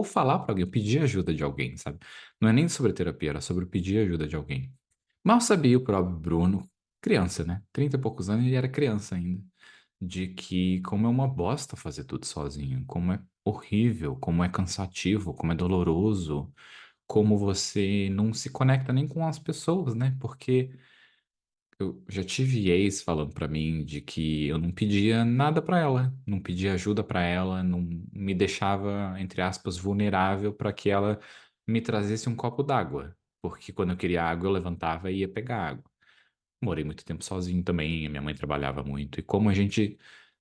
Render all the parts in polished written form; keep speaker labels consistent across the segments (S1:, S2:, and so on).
S1: ou falar para alguém, eu pedir ajuda de alguém, sabe? Não é nem sobre terapia, era sobre pedir ajuda de alguém. Mal sabia o próprio Bruno, criança, né? 30 e poucos anos, ele era criança ainda, de que como é uma bosta fazer tudo sozinho, como é horrível, como é cansativo, como é doloroso, como você não se conecta nem com as pessoas, né? Porque eu já tive ex falando pra mim de que eu não pedia nada pra ela, não pedia ajuda pra ela, não me deixava, entre aspas, vulnerável pra que ela me trazesse um copo d'água, porque quando eu queria água eu levantava e ia pegar água. Morei muito tempo sozinho também, a minha mãe trabalhava muito, e como a gente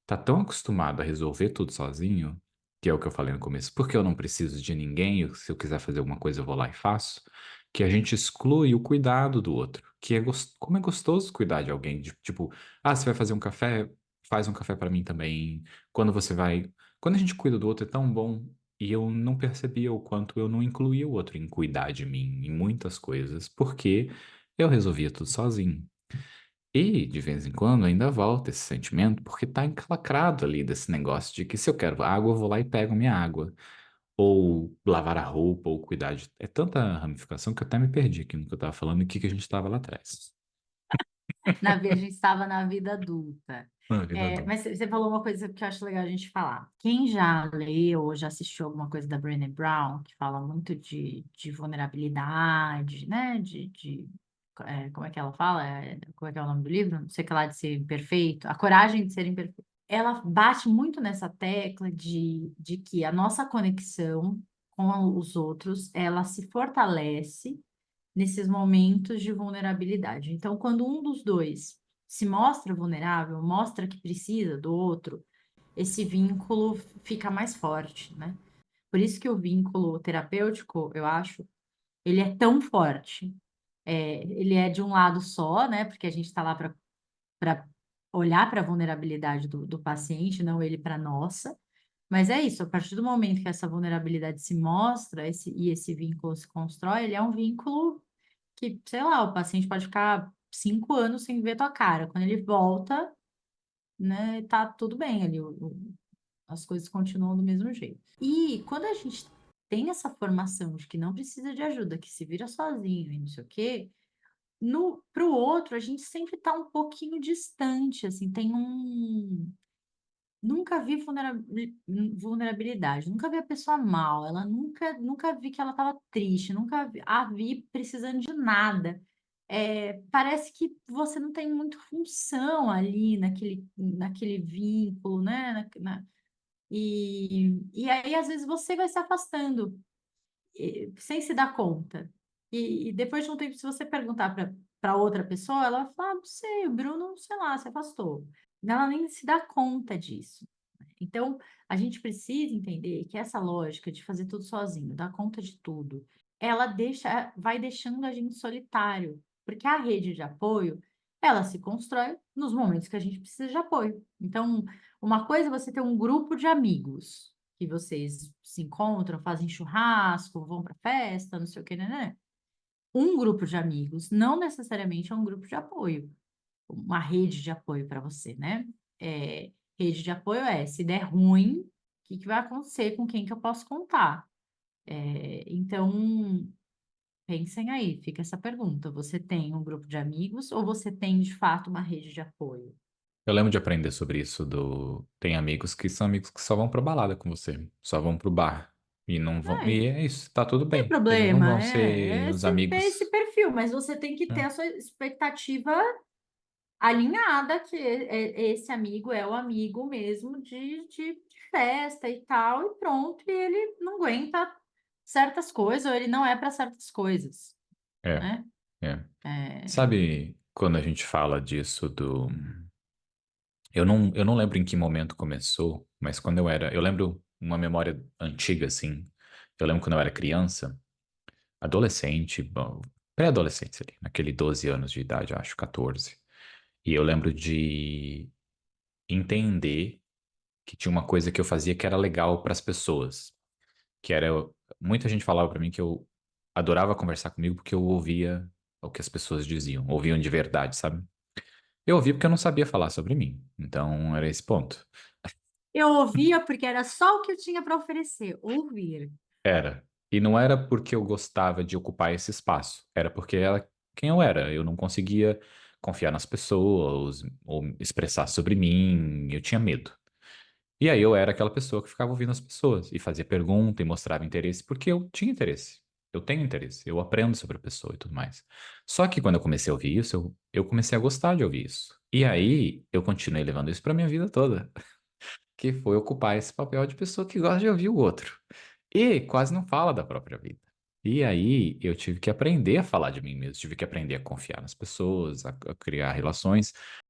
S1: tá tão acostumado a resolver tudo sozinho, que é o que eu falei no começo, porque eu não preciso de ninguém, se eu quiser fazer alguma coisa eu vou lá e faço, que a gente exclui o cuidado do outro, que é como é gostoso cuidar de alguém, tipo, ah, você vai fazer um café, faz um café pra mim também. Quando você vai, quando a gente cuida do outro é tão bom. E eu não percebia o quanto eu não incluía o outro em cuidar de mim, em muitas coisas, porque eu resolvia tudo sozinho. E, de vez em quando, ainda volta esse sentimento, porque tá encalacrado ali desse negócio de que se eu quero água, eu vou lá e pego minha água. Ou lavar a roupa, ou cuidar de... É tanta ramificação que eu até me perdi aqui no que eu tava falando e o que que a gente tava lá atrás.
S2: A gente estava na vida adulta.
S1: Na vida adulta.
S2: Mas você falou uma coisa que eu acho legal a gente falar. Quem já leu ou já assistiu alguma coisa da Brené Brown, que fala muito de vulnerabilidade, né? Como é que ela fala? Como é que é o nome do livro? Não sei o que lá de ser imperfeito. A coragem de ser imperfeito. Ela bate muito nessa tecla de que a nossa conexão com os outros, ela se fortalece nesses momentos de vulnerabilidade. Então, quando um dos dois se mostra vulnerável, mostra que precisa do outro, esse vínculo fica mais forte, né? Por isso que o vínculo terapêutico, eu acho, ele é tão forte. Ele é de um lado só, né? Porque a gente está lá para olhar para a vulnerabilidade do paciente, não ele para nossa. Mas é isso, a partir do momento que essa vulnerabilidade se mostra, e esse vínculo se constrói, ele é um vínculo que, sei lá, o paciente pode ficar 5 anos sem ver tua cara. Quando ele volta, né, tá tudo bem ali, as coisas continuam do mesmo jeito. E quando a gente tem essa formação de que não precisa de ajuda, que se vira sozinho e não sei o quê, pro outro a gente sempre tá um pouquinho distante, assim, tem um. Nunca vi vulnerabilidade, nunca vi a pessoa mal, ela nunca vi que ela estava triste, nunca a vi precisando de nada. Parece que você não tem muito função ali naquele vínculo, né? E aí, às vezes, você vai se afastando sem se dar conta. E depois de um tempo, se você perguntar para outra pessoa, ela vai falar, não sei, o Bruno, sei lá, se afastou. Ela nem se dá conta disso. Então, a gente precisa entender que essa lógica de fazer tudo sozinho, dar conta de tudo, ela vai deixando a gente solitário, porque a rede de apoio, ela se constrói nos momentos que a gente precisa de apoio. Então, uma coisa é você ter um grupo de amigos que vocês se encontram, fazem churrasco, vão para festa, não sei o que, né? Um grupo de amigos não necessariamente é um grupo de apoio, uma rede de apoio para você, né? Rede de apoio se der ruim, o que vai acontecer, com quem que eu posso contar? Então, pensem aí, fica essa pergunta. Você tem um grupo de amigos ou você tem, de fato, uma rede de apoio?
S1: Eu lembro de aprender sobre isso do... Tem amigos que são amigos que só vão pra balada com você, só vão pro bar. E não vão...
S2: É,
S1: E é isso, tá tudo
S2: tem
S1: bem. Eles não
S2: problema,
S1: vão ser os
S2: é esse
S1: amigos...
S2: perfil, mas você tem que ter
S1: É.
S2: a sua expectativa alinhada, que esse amigo é o amigo mesmo de festa e tal, e pronto, e ele não aguenta certas coisas, ou ele não é para certas coisas,
S1: É,
S2: né?
S1: é.
S2: É,
S1: Sabe quando a gente fala disso do... Eu não lembro em que momento começou, mas quando eu era... Eu lembro uma memória antiga, assim. Eu lembro quando eu era criança, adolescente, bom, pré-adolescência ali, naquele 12 anos de idade, acho, 14. E eu lembro de entender que tinha uma coisa que eu fazia que era legal para as pessoas, que era... Muita gente falava para mim que eu adorava conversar comigo porque eu ouvia o que as pessoas diziam, ouviam de verdade, sabe? Eu ouvi porque eu não sabia falar sobre mim. Então, era esse ponto.
S2: eu ouvia porque era só o que eu tinha para oferecer, ouvir.
S1: Era. E não era porque eu gostava de ocupar esse espaço, era porque era quem eu era. Eu não conseguia confiar nas pessoas ou expressar sobre mim, eu tinha medo. E aí eu era aquela pessoa que ficava ouvindo as pessoas e fazia pergunta e mostrava interesse, porque eu tinha interesse. Eu tenho interesse, eu aprendo sobre a pessoa e tudo mais. Só que quando eu comecei a ouvir isso, eu comecei a gostar de ouvir isso. E aí eu continuei levando isso para minha vida toda, que foi ocupar esse papel de pessoa que gosta de ouvir o outro e quase não fala da própria vida. E aí eu tive que aprender a falar de mim mesmo, tive que aprender a confiar nas pessoas, a criar relações.